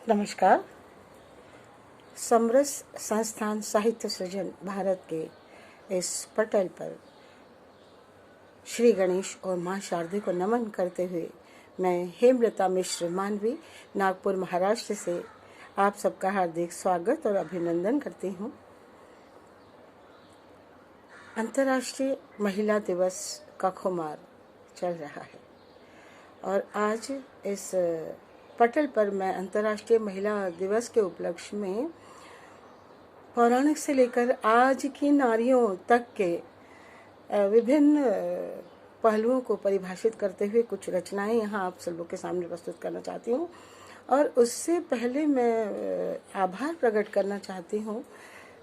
नमस्कार। समरस संस्थान साहित्य सृजन भारत के इस पटल पर श्री गणेश और मां शारदे को नमन करते हुए मैं हेमलता मिश्र मानवी नागपुर महाराष्ट्र से आप सबका हार्दिक स्वागत और अभिनंदन करती हूँ। अंतर्राष्ट्रीय महिला दिवस का खुमार चल रहा है और आज इस पटल पर मैं अंतर्राष्ट्रीय महिला दिवस के उपलक्ष्य में पौराणिक से लेकर आज की नारियों तक के विभिन्न पहलुओं को परिभाषित करते हुए कुछ रचनाएं यहाँ आप सब लोग के सामने प्रस्तुत करना चाहती हूँ। और उससे पहले मैं आभार प्रकट करना चाहती हूँ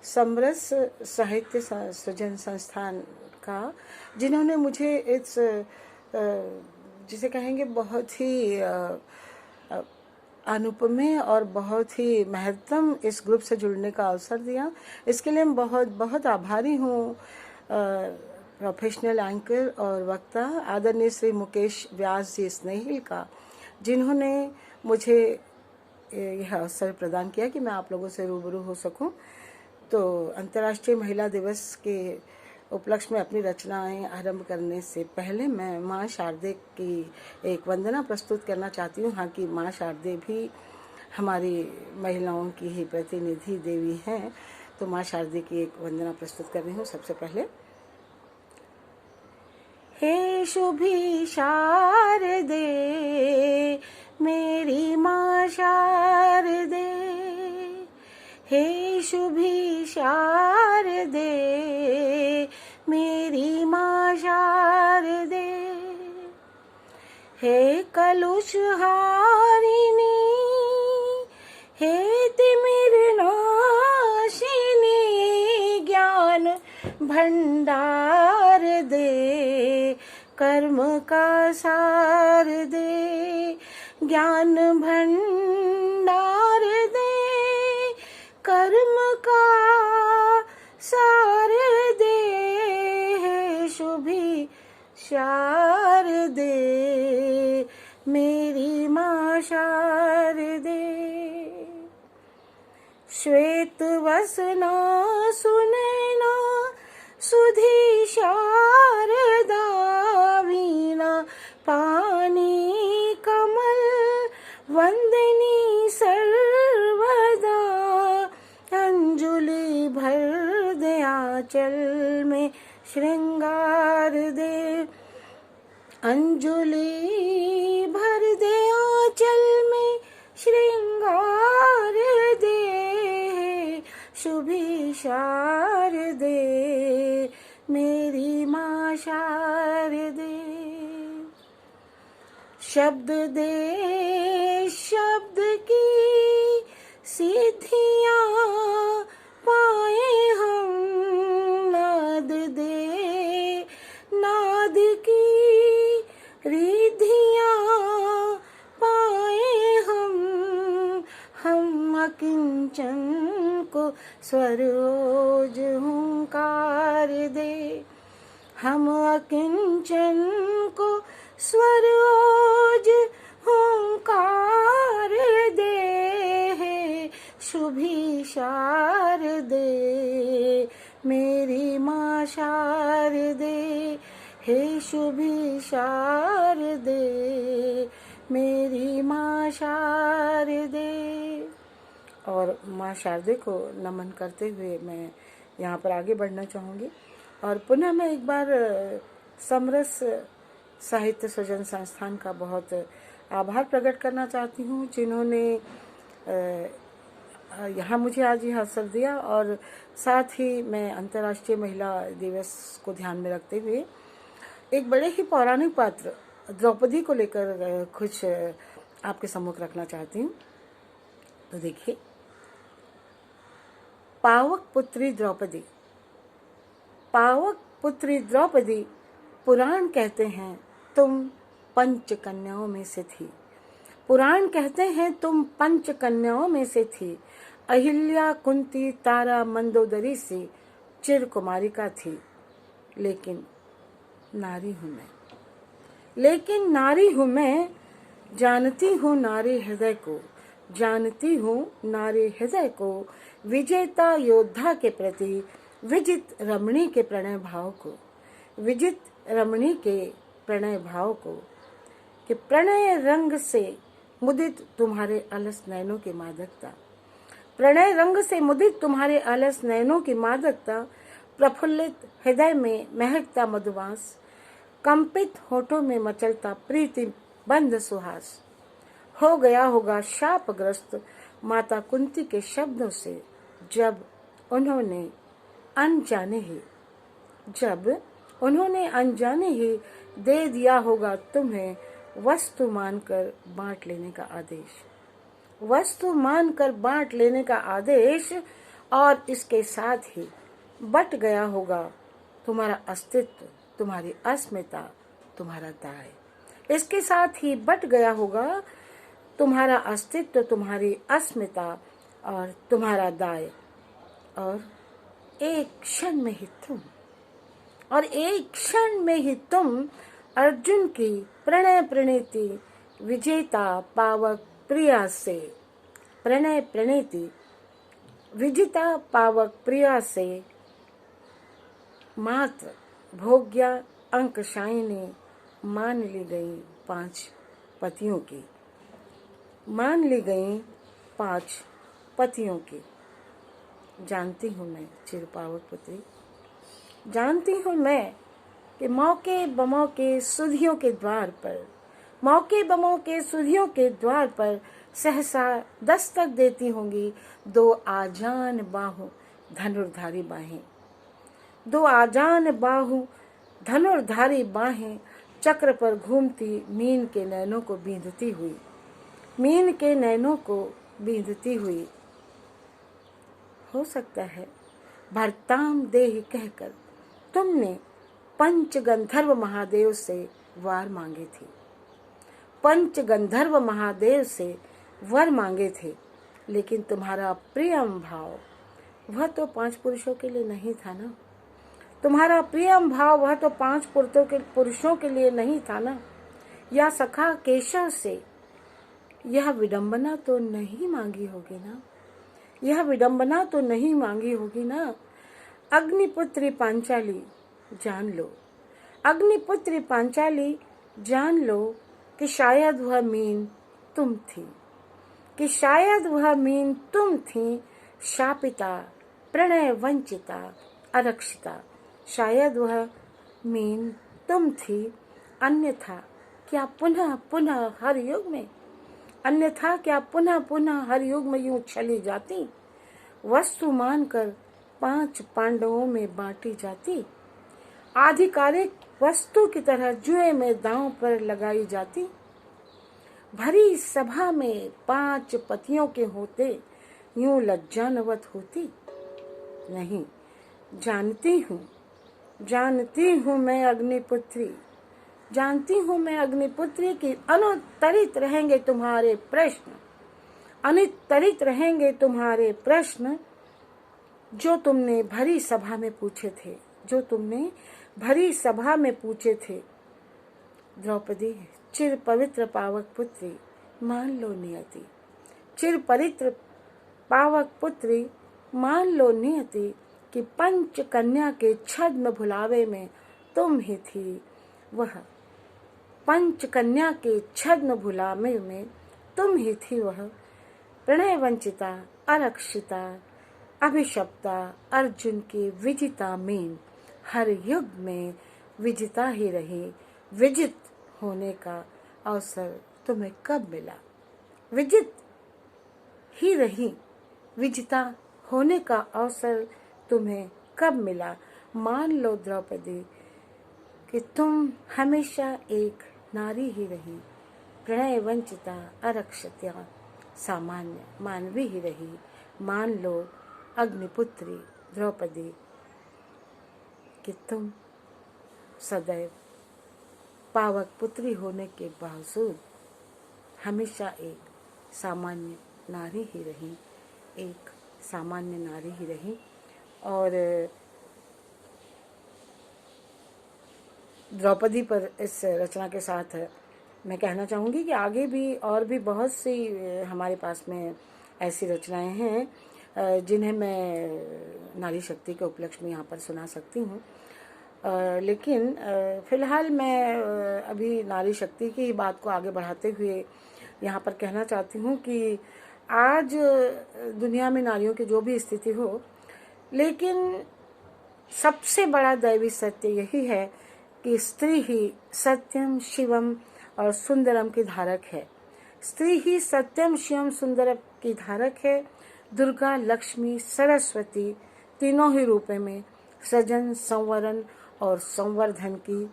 समरस साहित्य सृजन संस्थान का, जिन्होंने मुझे इस जिसे कहेंगे बहुत ही अनुपमेय और बहुत ही महत्तम इस ग्रुप से जुड़ने का अवसर दिया। इसके लिए मैं बहुत बहुत आभारी हूँ प्रोफेशनल एंकर और वक्ता आदरणीय श्री मुकेश व्यास जी स्नेहिल का, जिन्होंने मुझे यह अवसर प्रदान किया कि मैं आप लोगों से रूबरू हो सकूं। तो अंतर्राष्ट्रीय महिला दिवस के उपलक्ष्य में अपनी रचनाएं आरंभ करने से पहले मैं मां शारदे की एक वंदना प्रस्तुत करना चाहती हूँ। हाँ कि मां शारदे भी हमारी महिलाओं की ही प्रतिनिधि देवी हैं, तो मां शारदे की एक वंदना प्रस्तुत कर रही हूँ। सबसे पहले, हे शुभी शारदे मेरी मां शारदे, हे शुभी शारदे मेरी मां शारदे, हे कलुष हारिणी, हे तिमिर नाशिनी, ज्ञान भंडार दे, कर्म का सार दे, ज्ञान भंडार दे, कर्म का सार दे, हे शुभी शारदे मेरी मां शारदे, श्वेत वसना सुनैना सुधी शारदा, वीणा पानी कमल वंदनी सर्वदा, अंजुलि भर दे आंचल में श्रृंगार दे, अंजुलि भर दे आंचल में श्रृंगार दे, शुभी शारदे मेरी मां शारदे, शब्द दे शब्द की सिद्धियां पाए हम, नाद दे नाद की रिद्धियां पाए हम अकिंचन को स्वरोज हुंकार दे, हम अकिंचन को स्वरोज हुंकार दे, शुभी शारदे मेरी मां शारदे, हे शुभी शारदे मेरी मां शारदे। और मां शारदे को नमन करते हुए मैं यहाँ पर आगे बढ़ना चाहूँगी और पुनः मैं एक बार समरस साहित्य सृजन संस्थान का बहुत आभार प्रकट करना चाहती हूँ, जिन्होंने यहाँ मुझे आज यह अवसर दिया। और साथ ही मैं अंतर्राष्ट्रीय महिला दिवस को ध्यान में रखते हुए एक बड़े ही पौराणिक पात्र द्रौपदी को लेकर कुछ आपके सम्मुख रखना चाहती हूँ। तो देखिए, पावक पुत्री द्रौपदी, पावक पुत्री द्रौपदी, पुराण कहते हैं तुम पंच कन्याओं में से थी, पुराण कहते हैं तुम पंच कन्याओं में से थी, अहिल्या कुंती तारा मंदोदरी से चिर कुमारिका थी, लेकिन नारी हूँ मैं, लेकिन नारी हूँ मैं, जानती हूँ नारी हृदय को, जानती हूँ नारी हृदय को, विजेता योद्धा के प्रति विजित रमणी के प्रणय भाव को, विजित रमणी के प्रणय भाव को, कि प्रणय रंग से मुदित तुम्हारे अलस नयनों की मादकता, प्रणय रंग से मुदित तुम्हारे अलस नयनों की मादकता, प्रफुल्लित हृदय में महकता मधुमास, कंपित होठों में मचलता प्रीति बंध सुहास। हो गया होगा शापग्रस्त माता कुंती के शब्दों से, जब उन्होंने अनजाने ही दे दिया होगा तुम्हें वस्तु मानकर बांट लेने का आदेश, वस्तु मानकर बांट लेने का आदेश। और इसके साथ ही बट गया होगा तुम्हारा अस्तित्व, तुम्हारी अस्मिता, तुम्हारा दाय। इसके साथ ही बट गया होगा तुम्हारा अस्तित्व, तुम्हारी अस्मिता और तुम्हारा दाय। और एक क्षण में ही तुम, और एक क्षण में ही तुम अर्जुन की प्रणय प्रणीति विजेता पावक प्रिया से, प्रणय प्रणीति विजिता पावक प्रिया से मात्र भोग्या अंकशायिनी मान ली गई 5 पतियों की, मान ली गई 5 पतियों की। जानती हूँ मैं चिरपावक पुत्री, जानती हूँ मैं कि मौके बमौके सुधियों के द्वार पर, मौके बमौके सुधियों के द्वार पर सहसा दस्तक देती होंगी 2 आजान बाहु धनुर्धारी बाहें, 2 आजान बाहु धनुर्धारी बाहें चक्र पर घूमती मीन के नैनों को बींधती हुई, मीन के नैनों को बींधती हुई। हो सकता है भरताम देहि कहकर तुमने पंच गंधर्व महादेव से वार मांगे थे, पंच गंधर्व महादेव से वर मांगे थे, लेकिन तुम्हारा प्रियम भाव वह तो 5 पुरुषों के लिए नहीं था ना, तुम्हारा प्रियम भाव वह तो 5 पुरुषों के लिए नहीं था ना। या सखा केशव से यह विडंबना तो नहीं मांगी होगी ना, यह विडंबना तो नहीं मांगी होगी ना। अग्निपुत्री पांचाली जान लो, अग्निपुत्री पांचाली जान लो कि शायद वह मीन तुम थी, कि शायद वह मीन तुम थी, शापिता प्रणय वंचिता आरक्षिता, शायद वह मीन तुम थी। अन्यथा क्या पुनः पुनः हर युग में, अन्यथा क्या पुनः पुनः हर युग में यूं चली जाती, वस्तु मानकर 5 पांडवों में बांटी जाती, आधिकारिक वस्तु की तरह जुए में दांव पर लगाई जाती। भरी सभा में 5 पतियों के होते यूं लज्जानवत होती। नहीं, जानती हूँ मैं अग्निपुत्री, जानती हूँ मैं अग्निपुत्री की अनुत्तरित रहेंगे तुम्हारे प्रश्न, अनुत्तरित रहेंगे तुम्हारे प्रश्न, जो तुमने भरी सभा में पूछे थे, जो तुमने भरी सभा में पूछे थे। द्रौपदी चिर पवित्र पावक पुत्री मान लो नियति, चिर पवित्र पावक पुत्री मान लो नियति, कि पंच कन्या के छद्म भुलावे में तुम ही थी वह, पंच कन्या के छद्म भुलावे में तुम ही थी वह, प्रणय वंचिता आरक्षिता अभिशप्ता अर्जुन की विजिता मीन हर युग में विजिता ही रही। विजित होने का अवसर तुम्हें कब मिला, विजित ही रही, विजिता होने का अवसर तुम्हें कब मिला। मान लो द्रौपदी कि तुम हमेशा एक नारी ही रही, प्रणय वंचिता आरक्षिता सामान्य मानवी ही रही। मान लो अग्निपुत्री द्रौपदी कि तुम सदैव पावक पुत्री होने के बावजूद हमेशा एक सामान्य नारी ही रही, एक सामान्य नारी ही रही। और द्रौपदी पर इस रचना के साथ मैं कहना चाहूँगी कि आगे भी और भी बहुत सी हमारे पास में ऐसी रचनाएं हैं जिन्हें मैं नारी शक्ति के उपलक्ष्य में यहाँ पर सुना सकती हूँ। लेकिन फ़िलहाल मैं अभी नारी शक्ति की बात को आगे बढ़ाते हुए यहाँ पर कहना चाहती हूँ कि आज दुनिया में नारियों की जो भी स्थिति हो, लेकिन सबसे बड़ा दैवी सत्य यही है कि स्त्री ही सत्यम शिवम और सुंदरम की धारक है। स्त्री ही सत्यम शिवम सुंदरम की धारक है। दुर्गा, लक्ष्मी, सरस्वती तीनों ही रूपों में सृजन, संवरण और संवर्धन की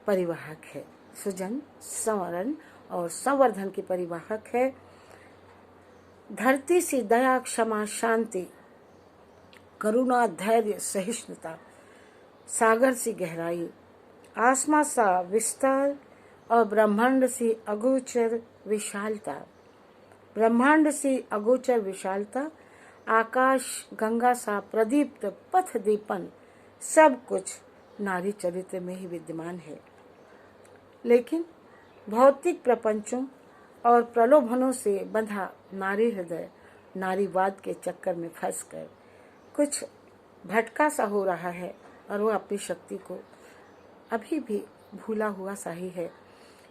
परिवाहक है। सृजन, संवरण और संवर्धन की परिवाहक है। धरती सी दया, क्षमा, शांति, करुणा, धैर्य, सहिष्णुता, सागर सी गहराई, आसमां सा विस्तार और ब्रह्मांड सी अगोचर विशालता। ब्रह्मांड सी अगोचर विशालता, आकाश गंगा सा प्रदीप्त पथ दीपन, सब कुछ नारी चरित्र में ही विद्यमान है। लेकिन भौतिक प्रपंचों और प्रलोभनों से बंधा नारी हृदय नारीवाद के चक्कर में फंसकर कुछ भटका सा हो रहा है और वो अपनी शक्ति को अभी भी भूला हुआ सा ही है,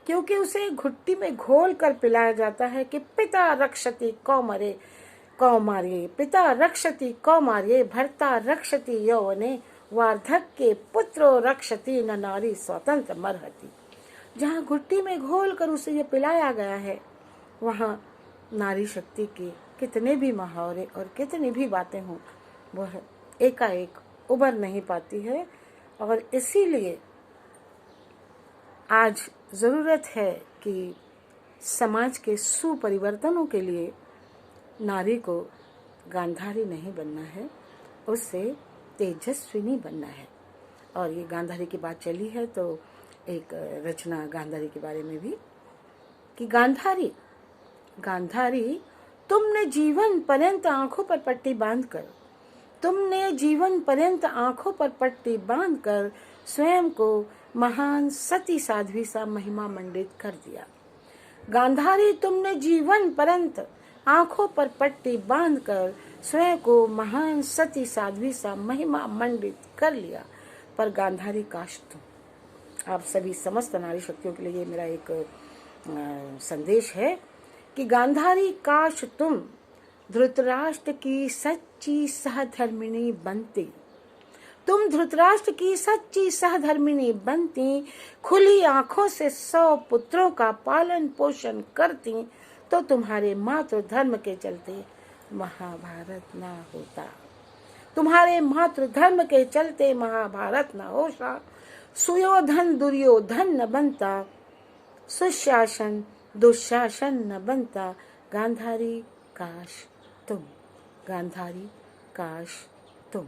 क्योंकि उसे घुट्टी में घोल कर पिलाया जाता है कि पिता रक्षति कौमारे कौमार्ये, पिता रक्षति कौमार्ये, भर्ता रक्षति यौवने, वार्धक्ये पुत्रो रक्षति न नारी स्वतंत्र मरहति। जहाँ घुट्टी में घोल कर उसे ये पिलाया गया है, वहाँ नारी शक्ति के कितने भी मुहावरे और कितनी भी बातें हों, वह एकाएक उबर नहीं पाती है। और इसीलिए आज ज़रूरत है कि समाज के सुपरिवर्तनों के लिए नारी को गांधारी नहीं बनना है, उससे तेजस्विनी बनना है। और ये गांधारी की बात चली है तो एक रचना गांधारी के बारे में भी कि गांधारी, गांधारी तुमने जीवन पर्यंत आंखों पर पट्टी बांधकर, तुमने जीवन पर्यंत आंखों पर पट्टी बांधकर स्वयं को महान सती साध्वी सा महिमा मंडित कर दिया। गांधारी तुमने जीवन पर्यंत आंखों पर पट्टी बांधकर स्वयं को महान सती साध्वी सा महिमा मंडित कर लिया। पर गांधारी काश तुम, आप सभी समस्त नारी शक्तियों के लिए मेरा एक संदेश है कि गांधारी काश तुम धृतराष्ट्र की सच्ची सहधर्मिणी बनती, तुम धृतराष्ट्र की सच्ची सहधर्मिणी बनती, खुली आंखों से 100 पुत्रों का पालन पोषण करती, तो तुम्हारे मातृ धर्म के चलते महाभारत ना होता। तुम्हारे मातृ धर्म के चलते महाभारत न होता। सुयोधन दुर्योधन न बनता, सुशासन दुशासन न बनता। गांधारी काश तुम, गांधारी काश तुम।